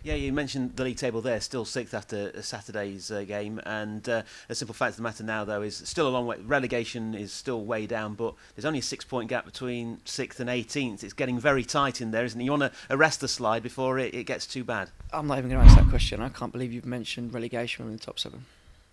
Yeah, you mentioned the league table there, still sixth after Saturday's game, and the simple fact of the matter now, though, is still a long way. Relegation is still way down, but there's only a 6 point gap between sixth and 18th. It's getting very tight in there, isn't it? You want to arrest the slide before it gets too bad. I'm not even going to answer that question. I can't believe you've mentioned relegation in the top 7.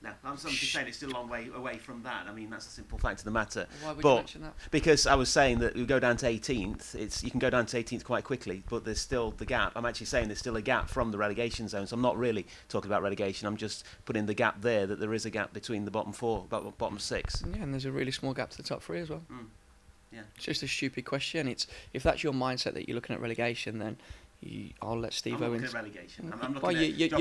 No, I'm just saying it's still a long way away from that. I mean, that's the simple fact of the matter. Why would you mention that? Because I was saying that you go down to 18th, you can go down to 18th quite quickly, but there's still the gap. I'm actually saying there's still a gap from the relegation zone, so I'm not really talking about relegation. I'm just putting the gap there, that there is a gap between the bottom 4, bottom 6. Yeah, and there's a really small gap to the top 3 as well. Yeah. It's just a stupid question. If that's your mindset that you're looking at relegation, then I'll let Steve I'm Owens. looking at relegation.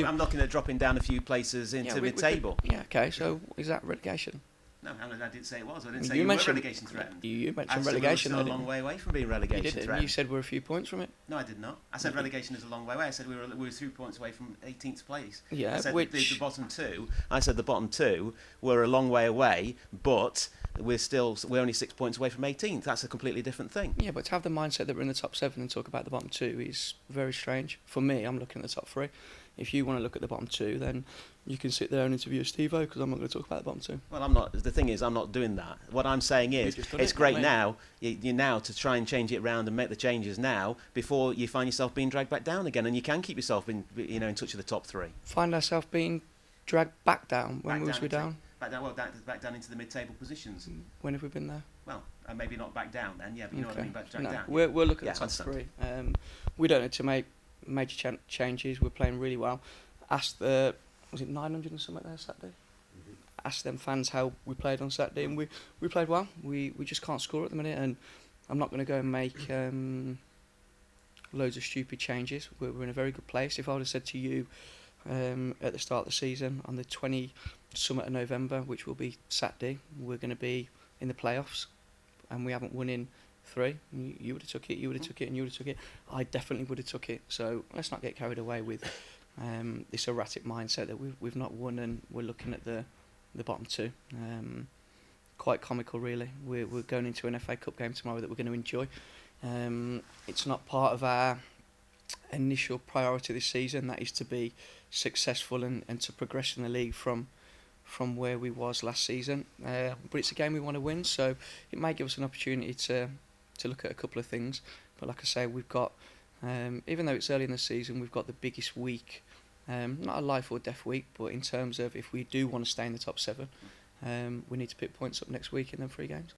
I'm looking at dropping down a few places into mid-table. Yeah, okay. So is that relegation? No, I didn't say it was. I didn't say you were relegation threatened. You mentioned relegation. We were still a long way away from being relegation you did, threatened. You said we're a few points from it. No, I did not. I said relegation is a long way away. I said we were 3 points away from 18th place. Yeah, I said the bottom 2. I said the bottom 2 were a long way away, but we're only 6 points away from 18th. That's a completely different thing. Yeah, but to have the mindset that we're in the top 7 and talk about the bottom 2 is very strange. For me, I'm looking at the top 3. If you want to look at the bottom 2, then you can sit there and interview Steve-O, because I'm not going to talk about the bottom 2. Well, I'm not. The thing is, I'm not doing that. What I'm saying is, it's great now. You now to try and change it around and make the changes now before you find yourself being dragged back down again, and you can keep yourself in touch with the top 3. Find ourselves being dragged back down when we were down. Back down into the mid-table positions. When have we been there? Well, maybe not back down then. Yeah, but you know what I mean. Back down. We're looking at the top 3. We don't need to make major changes. We're playing really well. Was it 900 and something there Saturday? Mm-hmm. Ask them fans how we played on Saturday, and we played well. We just can't score at the minute, and I'm not going to go and make loads of stupid changes. We're in a very good place. If I would have said to you at the start of the season on the 20 summit of November, which will be Saturday, we're going to be in the playoffs, and we haven't won in 3, you would have took it, you would have took it, and you would have took it. I definitely would have took it. So let's not get carried away with this erratic mindset that we've not won and we're looking at the bottom 2. Quite comical, really. We're going into an FA Cup game tomorrow that we're going to enjoy. It's not part of our initial priority this season. That is to be successful and to progress in the league from where we was last season. But it's a game we want to win, so it may give us an opportunity to look at a couple of things. But like I say, we've got, even though it's early in the season, we've got the biggest week, not a life or death week, but in terms of if we do want to stay in the top 7, we need to pick points up next week in them 3 games.